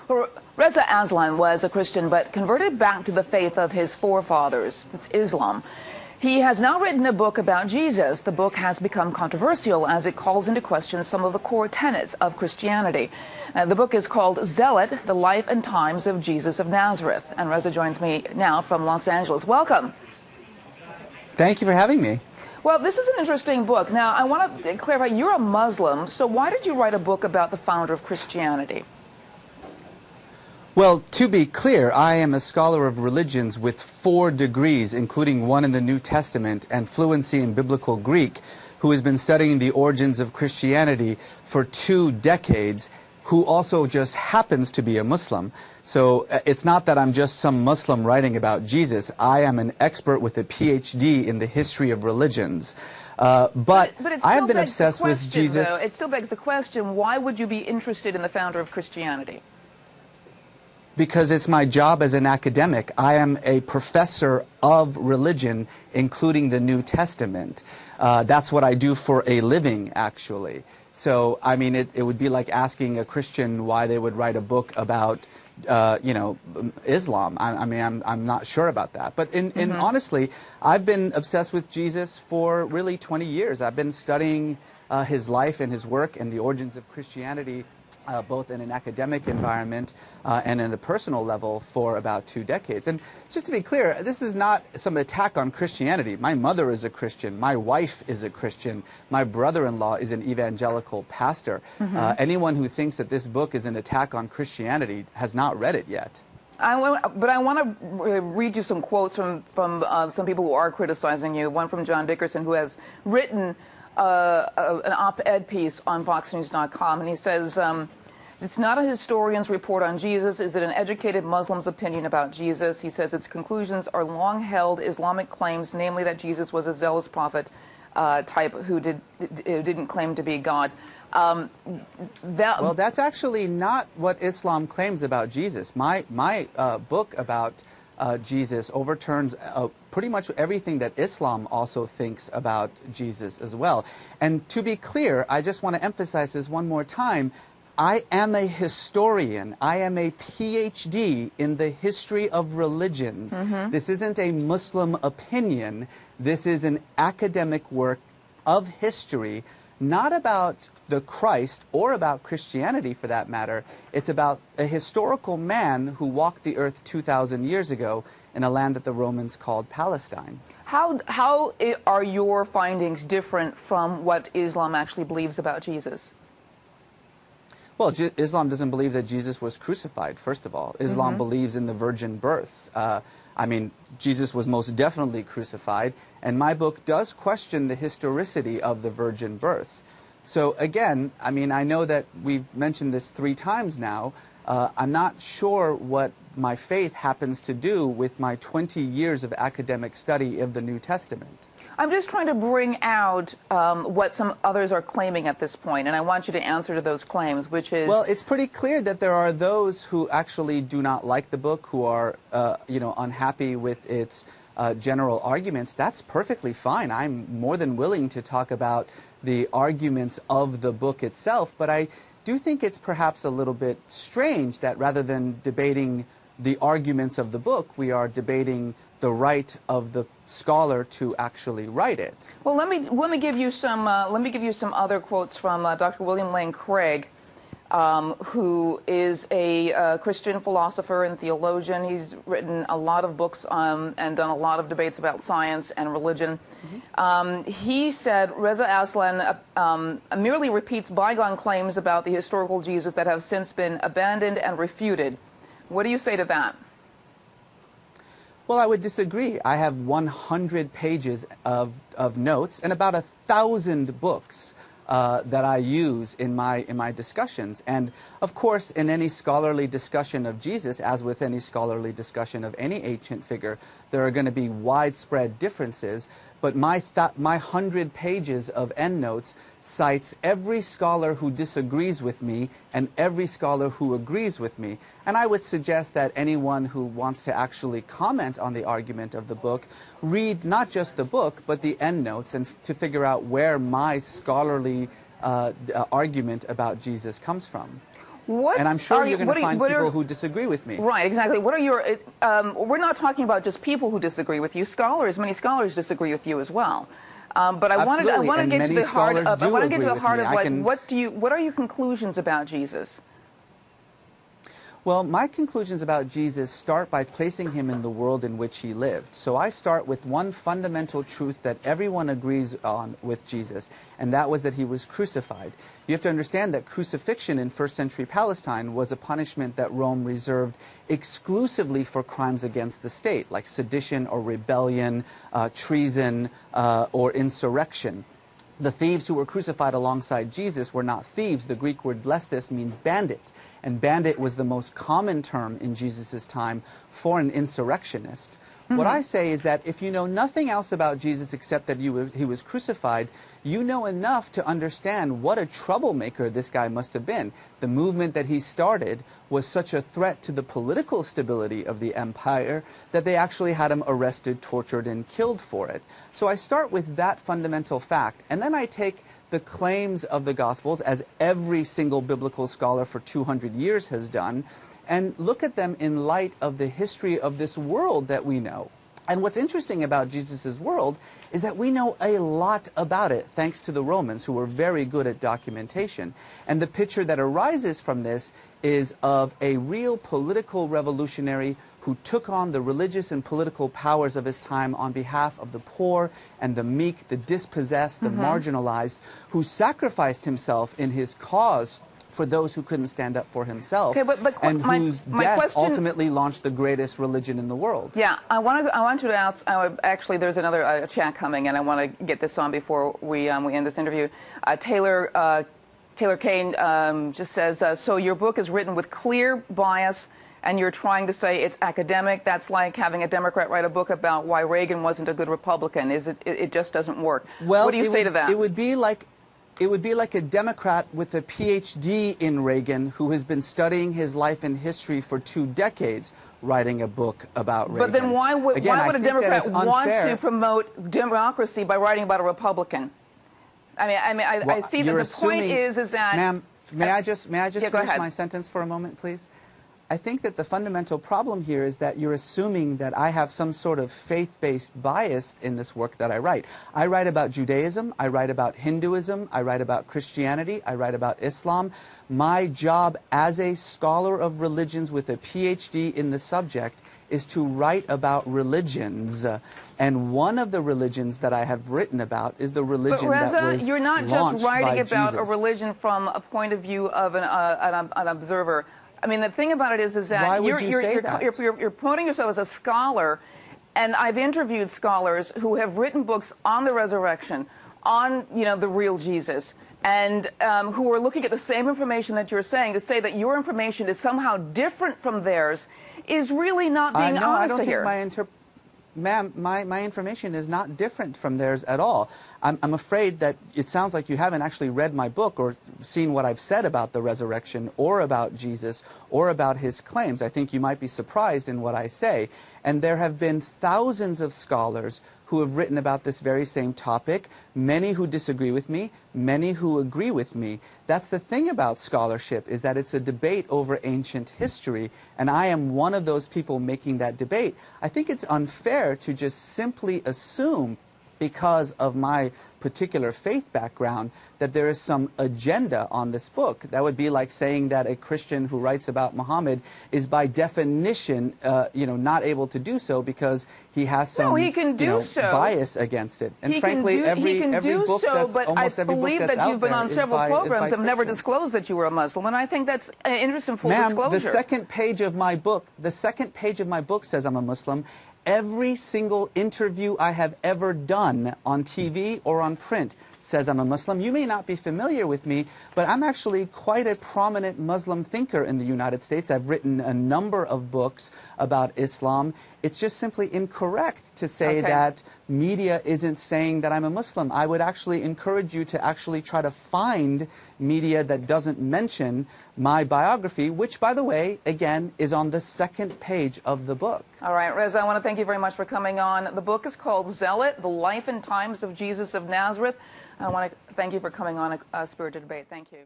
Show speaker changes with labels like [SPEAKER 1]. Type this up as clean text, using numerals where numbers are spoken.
[SPEAKER 1] Well, Reza Aslan was a Christian but converted back to the faith of his forefathers. It's Islam. He has now written a book about Jesus. The book has become controversial as it calls into question some of the core tenets of Christianity. The book is called Zealot, The Life and Times of Jesus of Nazareth. And Reza joins me now from Los Angeles. Welcome.
[SPEAKER 2] Thank you for having me.
[SPEAKER 1] Well, this is an interesting book. Now, I want to clarify, you're a Muslim, so why did you write a book about the founder of Christianity?
[SPEAKER 2] Well, to be clear, I am a scholar of religions with 4 degrees, including one in the New Testament and fluency in Biblical Greek, who has been studying the origins of Christianity for 2 decades, who also just happens to be a Muslim. So it's not that I'm just some Muslim writing about Jesus. I am an expert with a PhD in the history of religions. But I have been obsessed with Jesus.
[SPEAKER 1] Though, it still begs the question, why would you be interested in the founder of Christianity?
[SPEAKER 2] Because it's my job as an academic. I am a professor of religion, including the New Testament. That's what I do for a living, actually. So, I mean, it would be like asking a Christian why they would write a book about, Islam. I'm not sure about that. But honestly, I've been obsessed with Jesus for really 20 years. I've been studying his life and his work and the origins of Christianity both in an academic environment and in a personal level for about 2 decades. And just to be clear, this is not some attack on Christianity. My mother is a Christian. My wife is a Christian. My brother-in-law is an evangelical pastor. Anyone who thinks that this book is an attack on Christianity has not read it yet.
[SPEAKER 1] But I want to read you some quotes from some people who are criticizing you. One from John Dickerson, who has written an op-ed piece on VoxNews.com, and he says, it's not a historian's report on Jesus. Is it an educated Muslim's opinion about Jesus? He says its conclusions are long-held Islamic claims, namely that Jesus was a zealous prophet type who didn't claim to be God.
[SPEAKER 2] Well, that's actually not what Islam claims about Jesus. My book about Jesus overturns pretty much everything that Islam also thinks about Jesus as well. And to be clear, I just want to emphasize this one more time. I am a historian. I am a PhD in the history of religions. This isn't a Muslim opinion. This is an academic work of history, not about the Christ or about Christianity for that matter. It's about a historical man who walked the earth 2,000 years ago in a land that the Romans called Palestine. How
[SPEAKER 1] are your findings different from what Islam actually believes about Jesus?
[SPEAKER 2] Well, Islam doesn't believe that Jesus was crucified, first of all. Islam believes in the virgin birth. I mean, Jesus was most definitely crucified, and my book does question the historicity of the virgin birth. So again, I mean, I know that we've mentioned this 3 times now. I'm not sure what my faith happens to do with my 20 years of academic study of the New Testament.
[SPEAKER 1] I'm just trying to bring out what some others are claiming at this point, and I want you to answer to those claims, which is...
[SPEAKER 2] Well, it's pretty clear that there are those who actually do not like the book, who are, unhappy with its general arguments. That's perfectly fine. I'm more than willing to talk about the arguments of the book itself, but I do think it's perhaps a little bit strange that rather than debating the arguments of the book, we are debating the right of the scholar to actually write it.
[SPEAKER 1] Well, let me give you some other quotes from Dr. William Lane Craig, who is a Christian philosopher and theologian. He's written a lot of books and done a lot of debates about science and religion. He said Reza Aslan merely repeats bygone claims about the historical Jesus that have since been abandoned and refuted. What do you say to that?
[SPEAKER 2] Well, I would disagree. I have 100 pages of notes and about 1,000 books that I use in my discussions. And of course, in any scholarly discussion of Jesus, as with any scholarly discussion of any ancient figure, there are going to be widespread differences. But my 100 pages of endnotes cites every scholar who disagrees with me and every scholar who agrees with me. And I would suggest that anyone who wants to actually comment on the argument of the book read not just the book, but the endnotes, and to figure out where my scholarly argument about Jesus comes from. And I'm sure you're going to find people who disagree with me.
[SPEAKER 1] Right, exactly. What are your... we're not talking about just people who disagree with you. Scholars, many scholars disagree with you as well. But I want to get to the heart of... I want to get to the heart of, like, what are your conclusions about Jesus?
[SPEAKER 2] Well, my conclusions about Jesus start by placing him in the world in which he lived. So I start with one fundamental truth that everyone agrees on with Jesus, and that was that he was crucified. You have to understand that crucifixion in first century Palestine was a punishment that Rome reserved exclusively for crimes against the state, like sedition or rebellion, treason, or insurrection. The thieves who were crucified alongside Jesus were not thieves. The Greek word lestes means bandit. And bandit was the most common term in Jesus' time for an insurrectionist. What I say is that if you know nothing else about Jesus except that he was crucified, you know enough to understand what a troublemaker this guy must have been. The movement that he started was such a threat to the political stability of the empire that they actually had him arrested, tortured, and killed for it. So I start with that fundamental fact, and then I take the claims of the Gospels, as every single biblical scholar for 200 years has done, and look at them in light of the history of this world that we know. And what's interesting about Jesus' world is that we know a lot about it, thanks to the Romans, who were very good at documentation. And the picture that arises from this is of a real political revolutionary who took on the religious and political powers of his time on behalf of the poor and the meek, the dispossessed, the marginalized, who sacrificed himself in his cause for those who couldn't stand up for himself, and whose death ultimately launched the greatest religion in the world.
[SPEAKER 1] Yeah, I want you to ask, actually there's another chat coming, and I want to get this on before we end this interview. Taylor Kane just says, so your book is written with clear bias, and you're trying to say it's academic. That's like having a Democrat write a book about why Reagan wasn't a good Republican. It just doesn't work.
[SPEAKER 2] Well,
[SPEAKER 1] what do you say to that?
[SPEAKER 2] It would be like a Democrat with a PhD in Reagan who has been studying his life and history for 2 decades writing a book about Reagan.
[SPEAKER 1] But then why would a Democrat want to promote democracy by writing about a Republican? I see that the point is that...
[SPEAKER 2] Ma'am, may I just finish my sentence for a moment, please? I think that the fundamental problem here is that you're assuming that I have some sort of faith-based bias in this work that I write. I write about Judaism, I write about Hinduism, I write about Christianity, I write about Islam. My job as a scholar of religions with a PhD in the subject is to write about religions. And one of the religions that I have written about is the religion that was launched by Jesus.
[SPEAKER 1] You're not just writing about a religion from a point of view of an observer. I mean, the thing about it is that you're promoting yourself as a scholar, and I've interviewed scholars who have written books on the resurrection, on the real Jesus, and who are looking at the same information that you're saying. To say that your information is somehow different from theirs is really not being honest here.
[SPEAKER 2] Ma'am, my information is not different from theirs at all. I'm afraid that it sounds like you haven't actually read my book or seen what I've said about the resurrection or about Jesus or about his claims. I think you might be surprised in what I say. And there have been thousands of scholars who have written about this very same topic, many who disagree with me, many who agree with me. That's the thing about scholarship, is that it's a debate over ancient history, and I am one of those people making that debate. I think it's unfair to just simply assume, because of my particular faith background, that there is some agenda on this book. That would be like saying that a Christian who writes about Muhammad is by definition, not able to do so because he has some bias against it. And frankly, every book that's almost every book that's out there is by...
[SPEAKER 1] But I believe that you've been on several programs and never disclosed that you were a Muslim, and I think that's an interesting full disclosure.
[SPEAKER 2] Ma'am, the second page of my book says I'm a Muslim. Every single interview I have ever done on TV or on print says I'm a Muslim. You may not be familiar with me, but I'm actually quite a prominent Muslim thinker in the United States. I've written a number of books about Islam. It's just simply incorrect to say that media isn't saying that I'm a Muslim. I would actually encourage you to actually try to find media that doesn't mention my biography, which, by the way, again, is on the second page of the book.
[SPEAKER 1] All right, Reza, I want to thank you very much for coming on. The book is called Zealot, The Life and Times of Jesus of Nazareth. I want to thank you for coming on a Spirited Debate. Thank you.